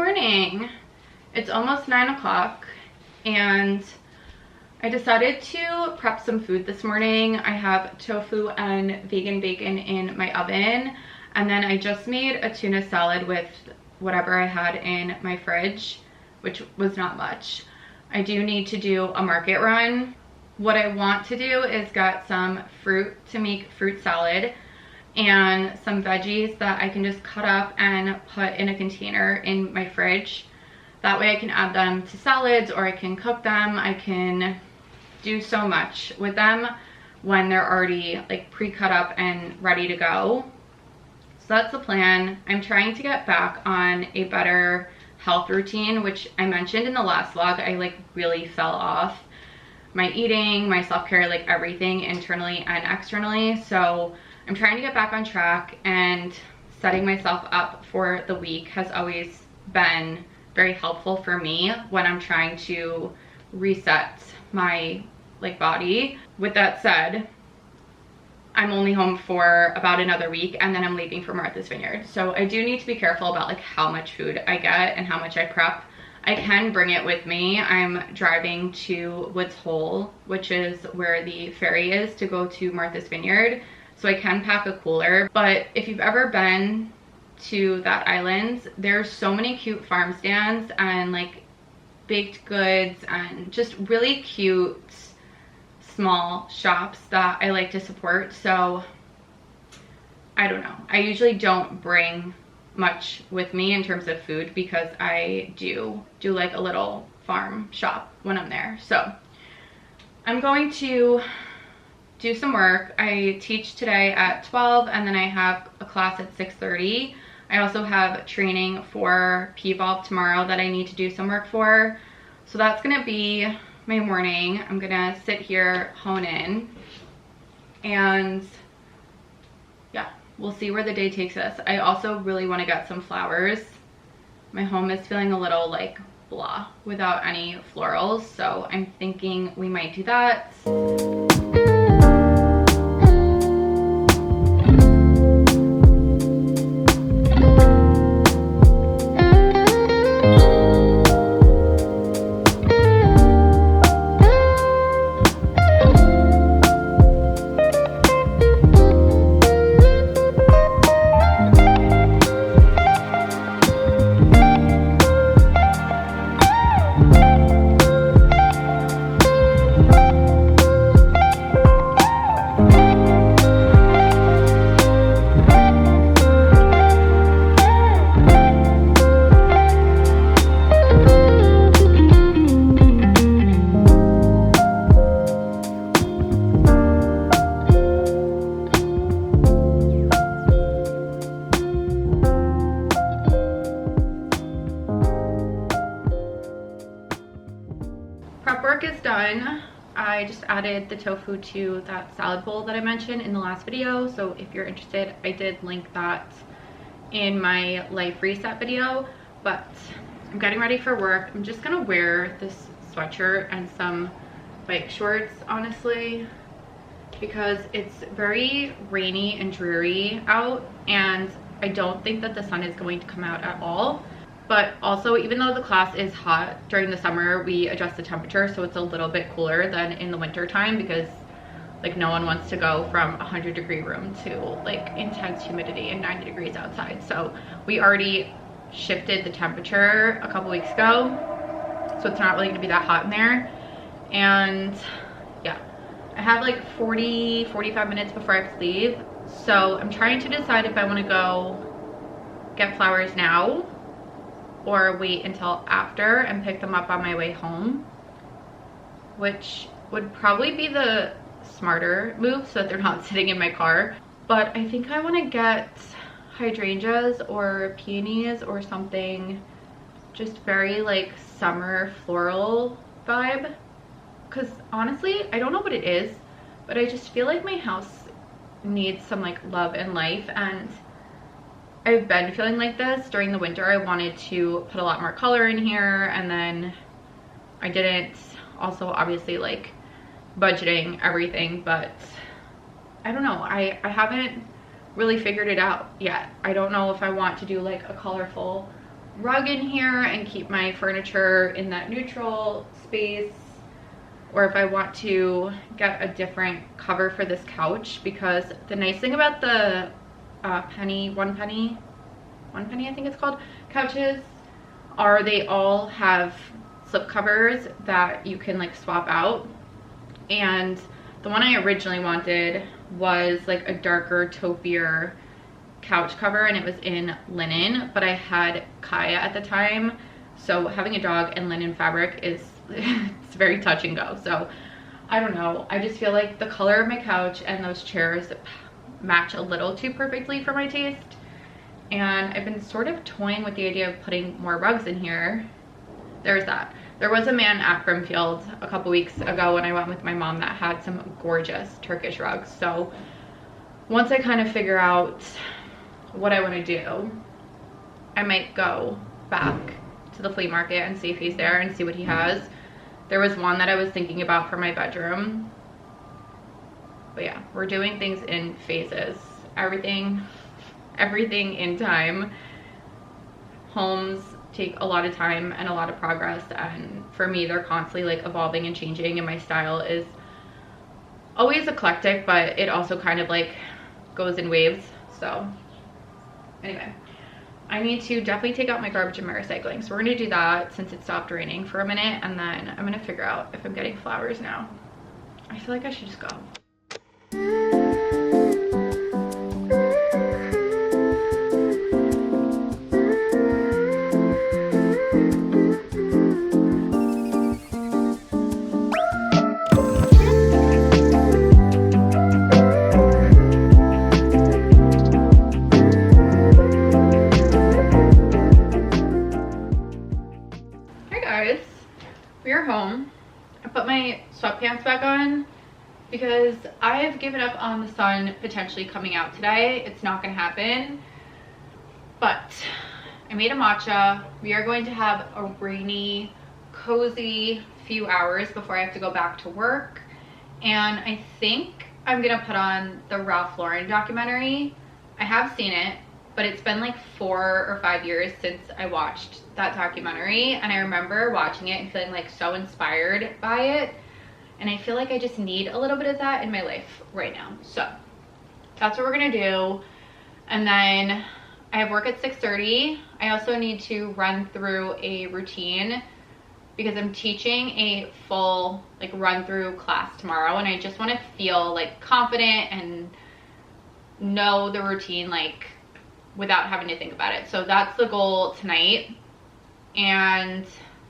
morning. It's almost 9 o'clock and I decided to prep some food this morning. I have tofu and vegan bacon in my oven, and then I just made a tuna salad with whatever I had in my fridge, which was not much. I do need to do a market run. What I want to do is get some fruit to make fruit salad and some veggies that I can just cut up and put in a container in my fridge. That way I can add them to salads, or I can cook them. I can do so much with them when they're already like pre-cut up and ready to go. So that's the plan. I'm trying to get back on a better health routine, which I mentioned in the last vlog. I like really fell off my eating, my self-care, like everything internally and externally. So I'm trying to get back on track, and setting myself up for the week has always been very helpful for me when I'm trying to reset my like body. With that said, I'm only home for about another week and then I'm leaving for Martha's Vineyard. So I do need to be careful about like how much food I get and how much I prep. I can bring it with me. I'm driving to Woods Hole, which is where the ferry is to go to Martha's Vineyard. So I can pack a cooler. But if you've ever been to that island, there's so many cute farm stands and like baked goods and just really cute small shops that I like to support. So I don't know, I usually don't bring much with me in terms of food because I do like a little farm shop when I'm there. So I'm going to do some work. I teach today at 12 and then I have a class at 6:30. I also have training for P-Vault tomorrow that I need to do some work for. So that's gonna be my morning. I'm gonna sit here, hone in, and yeah, we'll see where the day takes us. I also really wanna get some flowers. My home is feeling a little like blah without any florals, so I'm thinking we might do that. Prep work is done. I just added the tofu to that salad bowl that I mentioned in the last video. So if you're interested, I did link that in my life reset video. But I'm getting ready for work. I'm just gonna wear this sweatshirt and some bike shorts, honestly, because it's very rainy and dreary out, and I don't think that the sun is going to come out at all. But also, even though the class is hot during the summer, we adjust the temperature so it's a little bit cooler than in the winter time, because like no one wants to go from a 100-degree room to like intense humidity and 90 degrees outside. So we already shifted the temperature a couple weeks ago, so it's not really gonna be that hot in there. And yeah, I have like 45 minutes before I have to leave. So I'm trying to decide if I wanna go get flowers now or wait until after and pick them up on my way home, which would probably be the smarter move so that they're not sitting in my car. But I think I want to get hydrangeas or peonies or something just very like summer floral vibe, because honestly I don't know what it is, but I just feel like my house needs some like love and life, and I've been feeling like this during the winter. I wanted to put a lot more color in here, and then I didn't. Also, obviously, like budgeting everything, but I don't know. I haven't really figured it out yet. I don't know if I want to do like a colorful rug in here and keep my furniture in that neutral space, or if I want to get a different cover for this couch, because the nice thing about the one penny I think it's called couches are they all have slip covers that you can like swap out. And the one I originally wanted was like a darker taupier couch cover, and it was in linen, but I had Kaya at the time, so having a dog and linen fabric is it's very touch and go. So I don't know, I just feel like the color of my couch and those chairs match a little too perfectly for my taste, and I've been sort of toying with the idea of putting more rugs in here. There's that. There was a man at Brimfield a couple weeks ago when I went with my mom that had some gorgeous Turkish rugs. So once I kind of figure out what I want to do, I might go back to the flea market and see if he's there and see what he has. There was one that I was thinking about for my bedroom. But yeah, we're doing things in phases. Everything in time. Homes take a lot of time and a lot of progress, and for me they're constantly like evolving and changing, and my style is always eclectic, but it also kind of like goes in waves. So anyway, I need to definitely take out my garbage and my recycling, so we're gonna do that since it stopped raining for a minute, and then I'm gonna figure out if I'm getting flowers now. I feel like I should just go. We're home. I put my sweatpants back on because I've given up on the sun potentially coming out today. It's not gonna happen, but I made a matcha. We are going to have a rainy, cozy few hours before I have to go back to work, and I think I'm gonna put on the Ralph Lauren documentary. I have seen it, but it's been like 4 or 5 years since I watched that documentary, and I remember watching it and feeling like so inspired by it, and I feel like I just need a little bit of that in my life right now. So that's what we're gonna do. And then I have work at 6:30. I also need to run through a routine because I'm teaching a full like run through class tomorrow, and I just want to feel like confident and know the routine like without having to think about it. So that's the goal tonight. And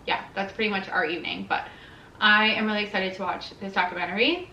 yeah, that's pretty much our evening, but I am really excited to watch this documentary.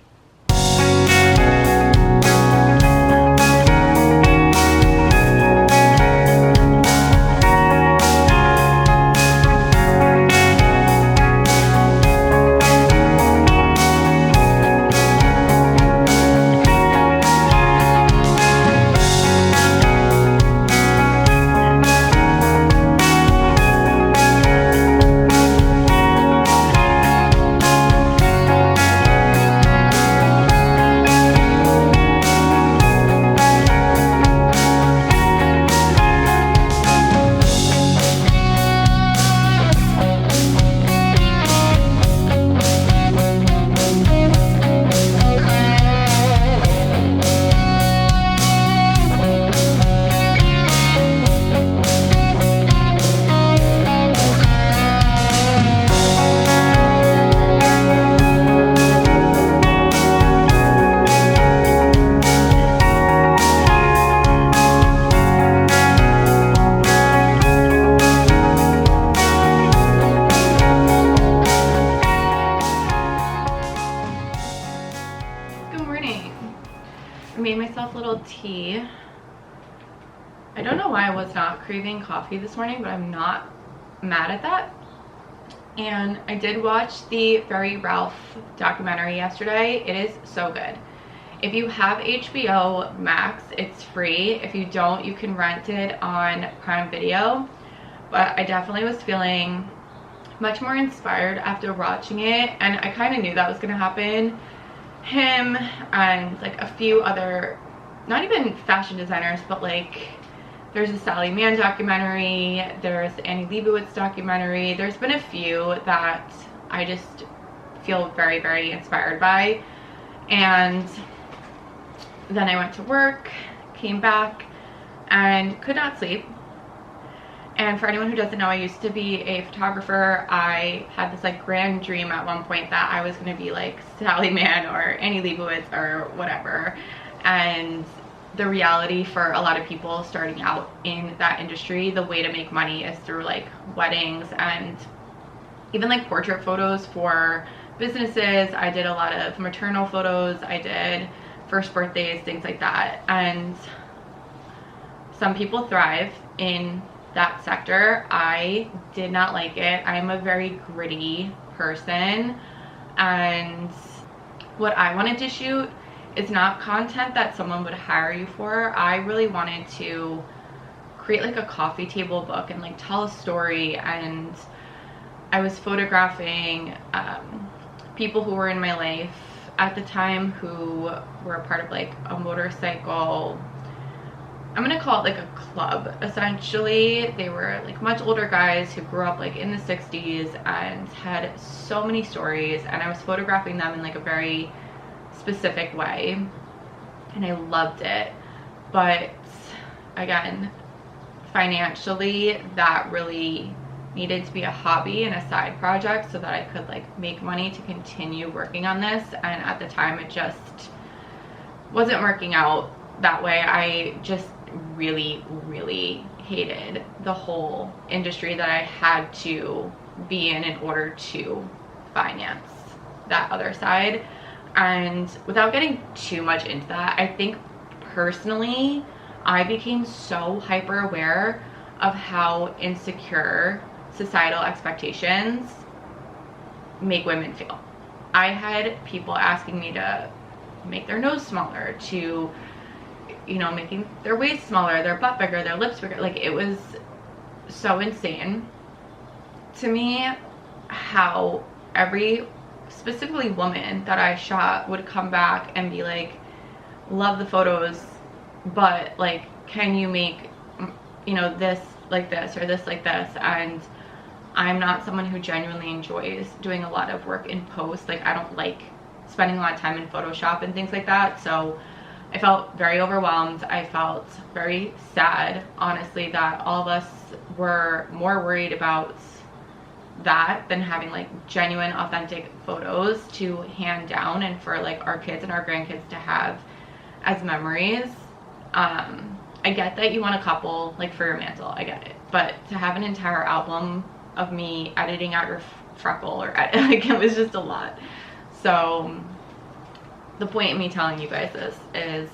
Tea. I don't know why I was not craving coffee this morning, but I'm not mad at that. And I did watch the Very Ralph documentary yesterday. It is so good. If you have HBO Max, it's free. If you don't, you can rent it on Prime Video. But I definitely was feeling much more inspired after watching it, and I kind of knew that was going to happen. Him and like a few other, not even fashion designers, but like There's a Sally Mann documentary, there's Annie Leibovitz documentary. There's been a few that I just feel very, very inspired by. And then I went to work, came back, and could not sleep. And for anyone who doesn't know, I used to be a photographer. I had this like grand dream at one point that I was going to be like Sally Mann or Annie Leibovitz or whatever. And the reality for a lot of people starting out in that industry, the way to make money is through like weddings and even like portrait photos for businesses. I did a lot of maternal photos. I did first birthdays, things like that. And some people thrive in that sector. I did not like it. I'm a very gritty person, and what I wanted to shoot is not content that someone would hire you for. I really wanted to create like a coffee table book and like tell a story. And I was photographing people who were in my life at the time who were a part of like a motorcycle, I'm gonna call it like a club, essentially. They were like much older guys who grew up like in the 60s and had so many stories, and I was photographing them in like a very specific way, and I loved it. But again, financially, that really needed to be a hobby and a side project so that I could like make money to continue working on this. And at the time, it just wasn't working out that way. I just really, really hated the whole industry that I had to be in order to finance that other side. And without getting too much into that, I think personally I became so hyper aware of how insecure societal expectations make women feel. I had people asking me to make their nose smaller, to, you know, making their waist smaller, their butt bigger, their lips bigger. Like, it was so insane to me how every, specifically woman that I shot, would come back and be like, love the photos, but like, can you make, you know, this like this or this like this? And I'm not someone who genuinely enjoys doing a lot of work in post. Like, I don't like spending a lot of time in Photoshop and things like that. So I felt very overwhelmed. I felt very sad, honestly, that all of us were more worried about that than having like genuine, authentic photos to hand down and for like our kids and our grandkids to have as memories. I get that you want a couple like for your mantle, I get it, but to have an entire album of me editing out your freckle or like, it was just a lot. So the point of me telling you guys this is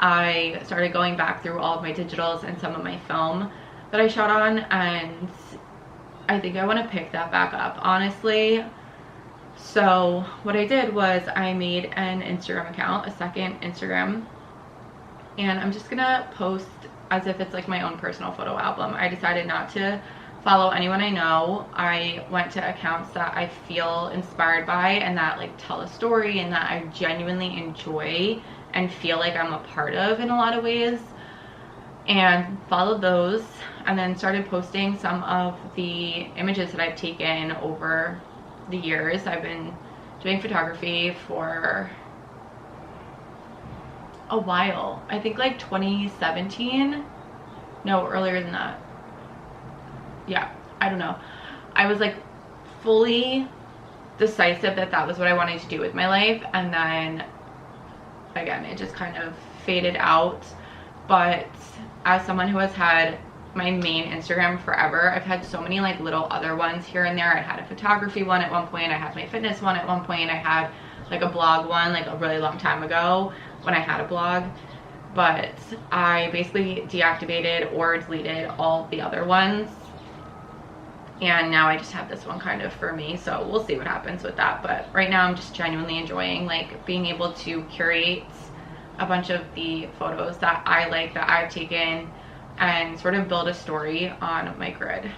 I started going back through all of my digitals and some of my film that I shot on, and I think I want to pick that back up, honestly. So what I did was I made an Instagram account, a second Instagram, and I'm just gonna post as if it's like my own personal photo album. I decided not to follow anyone I know. I went to accounts that I feel inspired by and that like tell a story and that I genuinely enjoy and feel like I'm a part of in a lot of ways, and followed those, and then started posting some of the images that I've taken over the years. I've been doing photography for a while. I think like 2017, no, earlier than that. Yeah, I don't know. I was like fully decisive that that was what I wanted to do with my life, and then again it just kind of faded out. But as someone who has had my main Instagram forever, I've had so many like little other ones here and there. I had a photography one at one point, I had my fitness one at one point, I had like a blog one like a really long time ago when I had a blog, but I basically deactivated or deleted all the other ones, and now I just have this one kind of for me. So we'll see what happens with that, but right now I'm just genuinely enjoying like being able to curate a bunch of the photos that I like, that I've taken, and sort of build a story on my grid.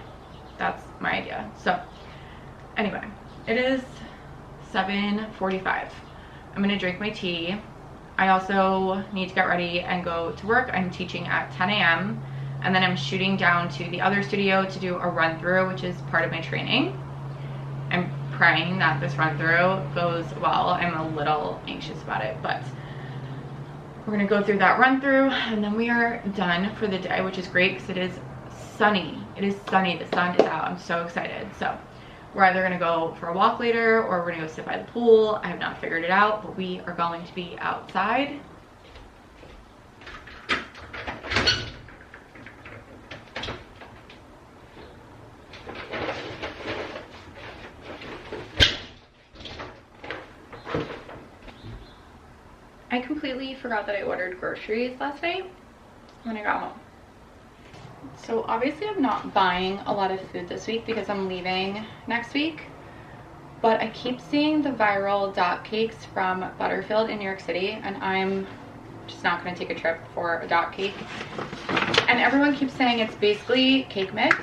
That's my idea. So anyway, it is 7:45. I'm gonna drink my tea. I also need to get ready and go to work. I'm teaching at 10 a.m. and then I'm shooting down to the other studio to do a run through, which is part of my training. I'm praying that this run through goes well. I'm a little anxious about it, but we're gonna go through that run through and then we are done for the day, which is great because it is sunny. It is sunny, the sun is out. I'm so excited. So we're either gonna go for a walk later or we're gonna go sit by the pool. I have not figured it out, but we are going to be outside. I completely forgot that I ordered groceries last night when I got home. So obviously I'm not buying a lot of food this week because I'm leaving next week, but I keep seeing the viral dot cakes from Butterfield in New York City, and I'm just not going to take a trip for a dot cake. And everyone keeps saying it's basically cake mix.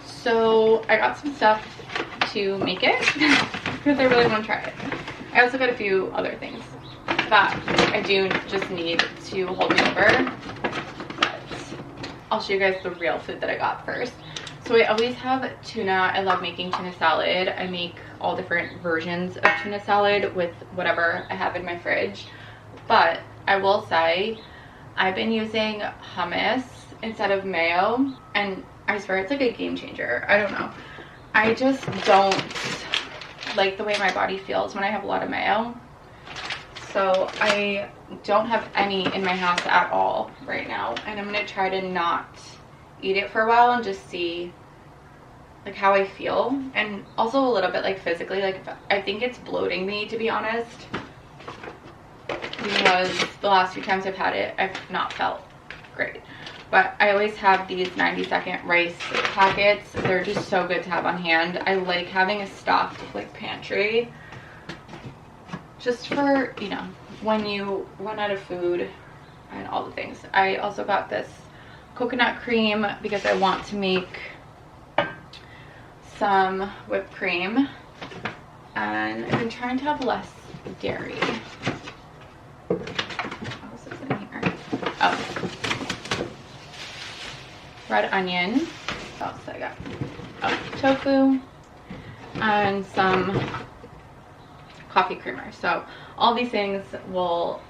So I got some stuff to make it because I really want to try it. I also got a few other things that I do just need to hold me over, but I'll show you guys the real food that I got first. So I always have tuna. I love making tuna salad. I make all different versions of tuna salad with whatever I have in my fridge, but I will say I've been using hummus instead of mayo, and I swear it's like a game changer. I don't know, I just don't like the way my body feels when I have a lot of mayo. So I don't have any in my house at all right now, and I'm gonna try to not eat it for a while and just see like how I feel, and also a little bit like physically, like I think it's bloating me, to be honest, because the last few times I've had it I've not felt great. But I always have these 90-second rice packets. They're just so good to have on hand. I like having a stocked like pantry, just for, you know, when you run out of food and all the things. I also got this coconut cream because I want to make some whipped cream, and I've been trying to have less dairy. What else is in here? Oh, red onion. What else did I got? Oh, tofu and some coffee creamer. So all these things will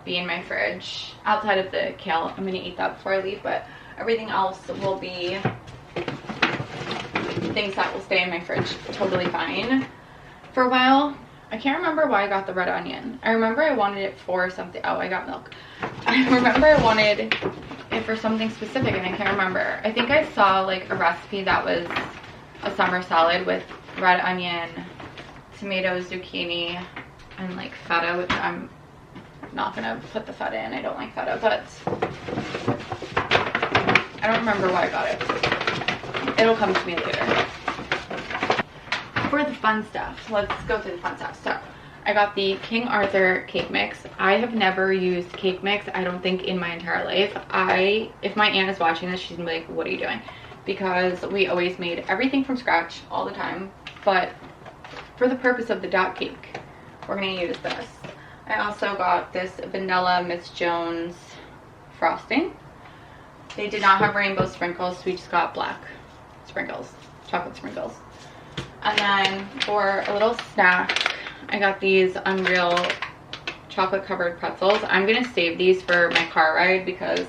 be in my fridge outside of the kale. I'm gonna eat that before I leave, but everything else will be things that will stay in my fridge totally fine for a while. I can't remember why I got the red onion. I remember I wanted it for something. Oh, I got milk. I remember I wanted it for something specific and I can't remember. I think I saw like a recipe that was a summer salad with red onion, tomatoes, zucchini, and like feta, which I'm not gonna put the feta in. I don't like feta, but I don't remember why I got it. It'll come to me later. For the fun stuff, let's go through the fun stuff. So I got the King Arthur cake mix. I have never used cake mix, I don't think, in my entire life. If my aunt is watching this, she's gonna be like, what are you doing? Because we always made everything from scratch all the time, but for the purpose of the dot cake, we're gonna use this. I also got this vanilla Miss Jones frosting. They did not have rainbow sprinkles, so we just got black sprinkles, chocolate sprinkles. And then for a little snack, I got these Unreal chocolate covered pretzels. I'm gonna save these for my car ride because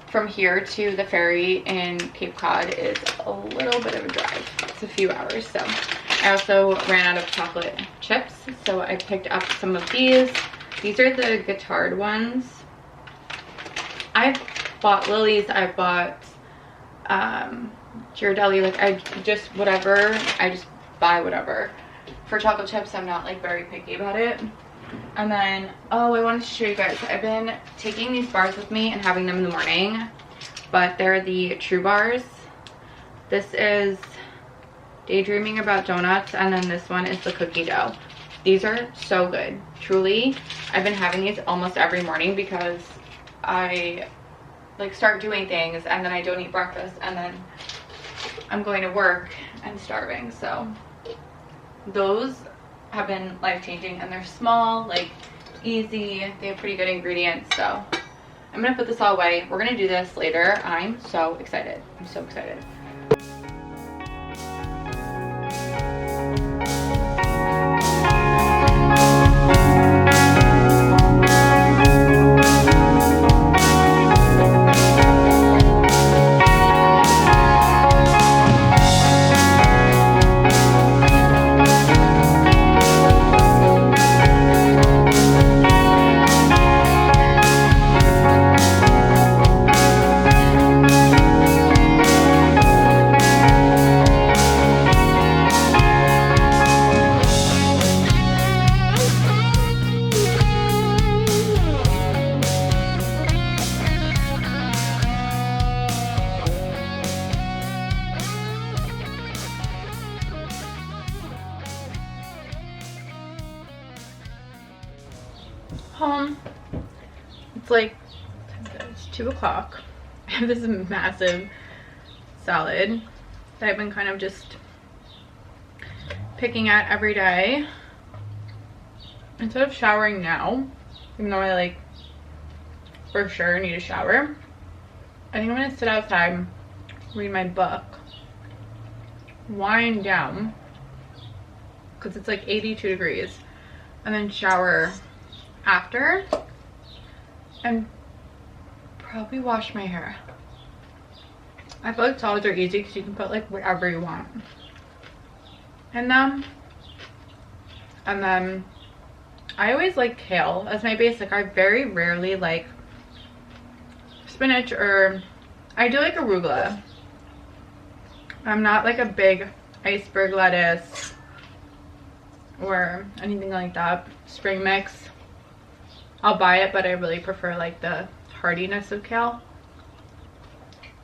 from here to the ferry in Cape Cod is a little bit of a drive. It's a few hours. So I also ran out of chocolate chips, so I picked up some of these. These are the Guittard ones. I've bought Lily's, I've bought Ghirardelli, like I just buy whatever. For chocolate chips, I'm not like very picky about it. And then, oh, I wanted to show you guys, I've been taking these bars with me and having them in the morning, but they're the True Bars. This is Daydreaming About Donuts, and then this one is the cookie dough. These are so good, truly. I've been having these almost every morning because I like start doing things and then I don't eat breakfast and then I'm going to work and starving. So those have been life-changing, and they're small, like easy, they have pretty good ingredients, so I'm gonna put this all away. We're gonna do this later. I'm so excited. I'm so excited. Home. It's like, it's 2 o'clock. I have this massive salad that I've been kind of just picking at every day. Instead of showering now, even though I like for sure need a shower, I think I'm gonna sit outside, read my book, wind down because it's like 82 degrees, and then shower after, and probably wash my hair. I feel like solids are easy because you can put like whatever you want in them. And then I always like kale as my base. Like I very rarely like spinach, or I do like arugula. I'm not like a big iceberg lettuce or anything like that. Spring mix, I'll buy it, but I really prefer like the hardiness of kale.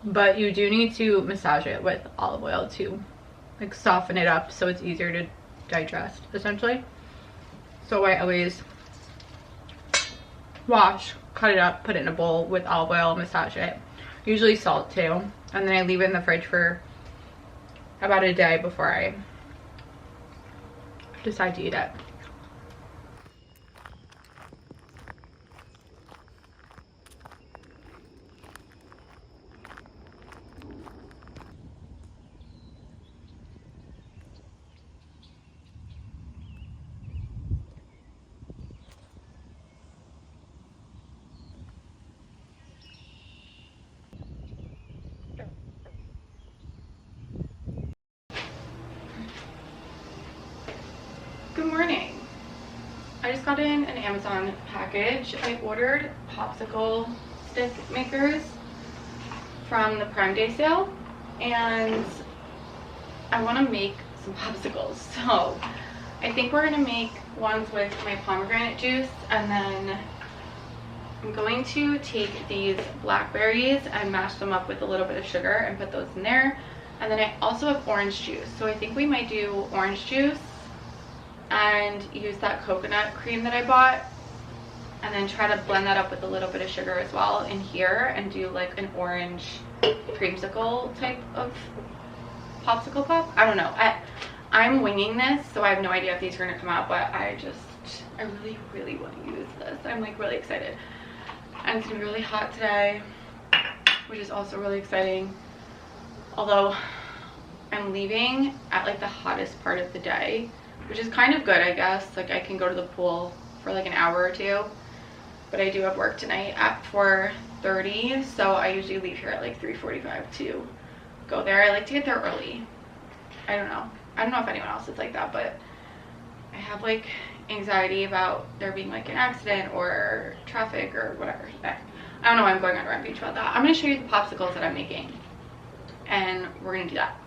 But you do need to massage it with olive oil to like soften it up so it's easier to digest essentially. So I always wash, cut it up, put it in a bowl with olive oil, massage it, usually salt too, and then I leave it in the fridge for about a day before I decide to eat it. Good morning. I just got in an Amazon package. I ordered popsicle stick makers from the Prime Day sale, and I want to make some popsicles. So I think we're going to make ones with my pomegranate juice, and then I'm going to take these blackberries and mash them up with a little bit of sugar and put those in there. And then I also have orange juice, so I think we might do orange juice and use that coconut cream that I bought, and then try to blend that up with a little bit of sugar as well in here, and do like an orange creamsicle type of popsicle pop. I don't know. I'm winging this, so I have no idea if these are going to come out, but I really want to use this. I'm like really excited. And it's going to be really hot today, which is also really exciting. Although I'm leaving at like the hottest part of the day, which is kind of good, I guess. Like I can go to the pool for like an hour or two, but I do have work tonight at 4:30, so I usually leave here at like 3:45 to go there. I like to get there early. I don't know if anyone else is like that, but I have like anxiety about there being like an accident or traffic or whatever. I don't know why I'm going on a rampage about that. I'm going to show you the popsicles that I'm making, and we're going to do that.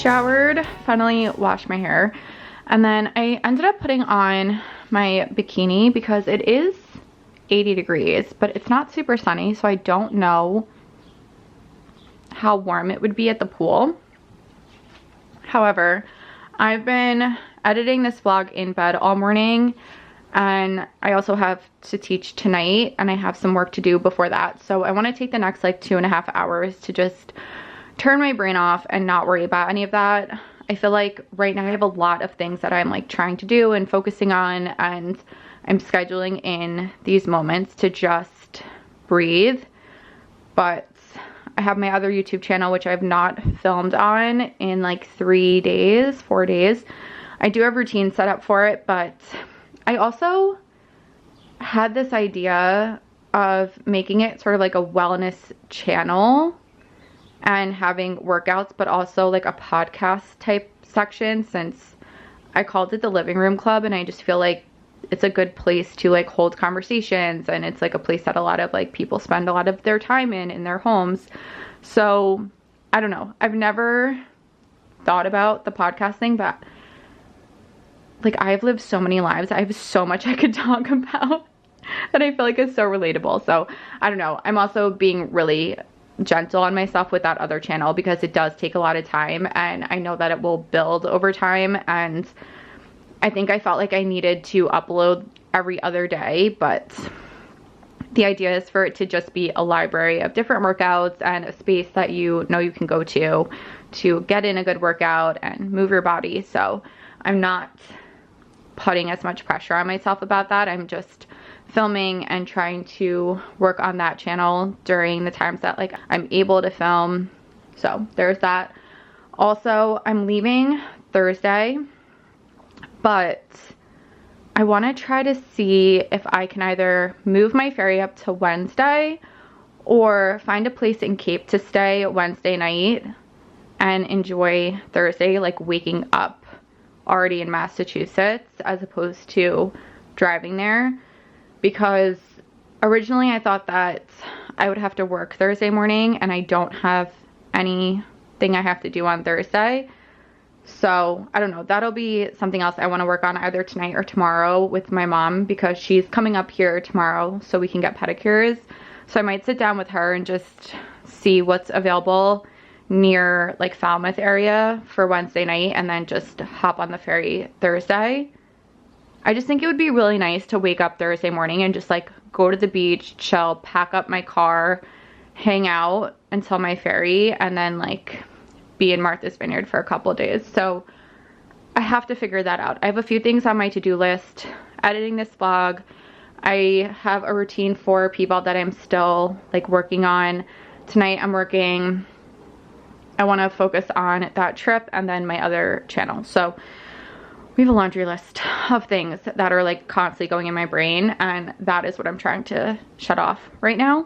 showered, finally washed my hair, and then I ended up putting on my bikini because it is 80 degrees, but it's not super sunny, so I don't know how warm it would be at the pool. However, I've been editing this vlog in bed all morning, and I also have to teach tonight, and I have some work to do before that. So I want to take the next like 2.5 hours to just turn my brain off and not worry about any of that. I feel like right now I have a lot of things that I'm like trying to do and focusing on, and I'm scheduling in these moments to just breathe. But I have my other YouTube channel, which I've not filmed on in like 4 days. I do have routines set up for it, but I also had this idea of making it sort of like a wellness channel and having workouts, but also like a podcast type section, since I called it the Living Room Club, and I just feel like it's a good place to like hold conversations, and it's like a place that a lot of like people spend a lot of their time in their homes. So I don't know, I've never thought about the podcast thing, but like I've lived so many lives, I have so much I could talk about that I feel like is so relatable. So I don't know, I'm also being really gentle on myself with that other channel because it does take a lot of time, and I know that it will build over time, and I think I felt like I needed to upload every other day, but the idea is for it to just be a library of different workouts and a space that you know you can go to get in a good workout and move your body. So I'm not putting as much pressure on myself about that. I'm just filming and trying to work on that channel during the times that like I'm able to film. So there's that. Also, I'm leaving Thursday, but I want to try to see if I can either move my ferry up to Wednesday or find a place in Cape to stay Wednesday night and enjoy Thursday, like waking up already in Massachusetts as opposed to driving there. Because originally I thought that I would have to work Thursday morning, and I don't have anything I have to do on Thursday. So I don't know, that'll be something else I want to work on either tonight or tomorrow with my mom, because she's coming up here tomorrow so we can get pedicures. So I might sit down with her and just see what's available near like Falmouth area for Wednesday night, and then just hop on the ferry Thursday. I just think it would be really nice to wake up Thursday morning and just like go to the beach, chill, pack up my car, hang out until my ferry, and then like be in Martha's Vineyard for a couple of days. So I have to figure that out. I have a few things on my to-do list. Editing this vlog. I have a routine for people that I'm still like working on. Tonight I'm working. I want to focus on that trip and then my other channel. So we have a laundry list of things that are like constantly going in my brain, and that is what I'm trying to shut off right now.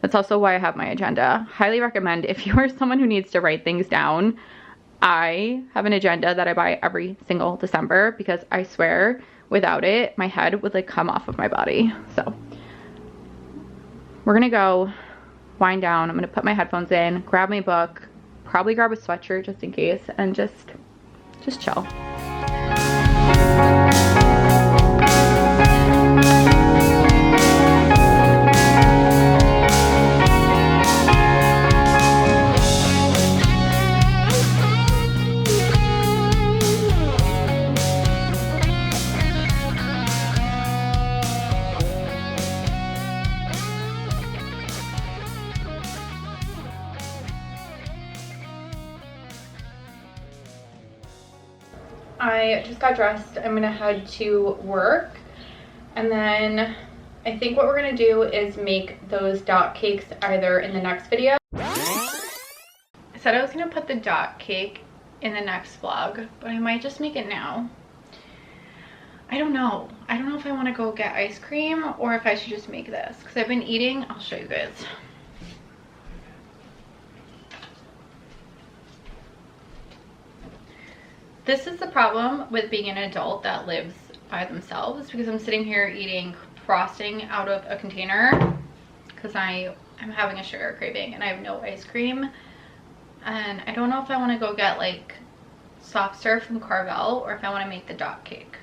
That's also why I have my agenda. Highly recommend if you are someone who needs to write things down. I have an agenda that I buy every single December because I swear without it, my head would like come off of my body. So we're gonna go wind down. I'm gonna put my headphones in, grab my book, probably grab a sweatshirt just in case, and just chill. I just got dressed. I'm gonna head to work, and then I think what we're gonna do is make those dot cakes either in the next video. I said I was gonna put the dot cake in the next vlog, but I might just make it now. I don't know. I don't know if I want to go get ice cream or if I should just make this, because I've been eating. I'll show you guys. This is the problem with being an adult that lives by themselves, because I'm sitting here eating frosting out of a container because I'm having a sugar craving and I have no ice cream, and I don't know if I want to go get like soft serve from Carvel or if I want to make the dot cake.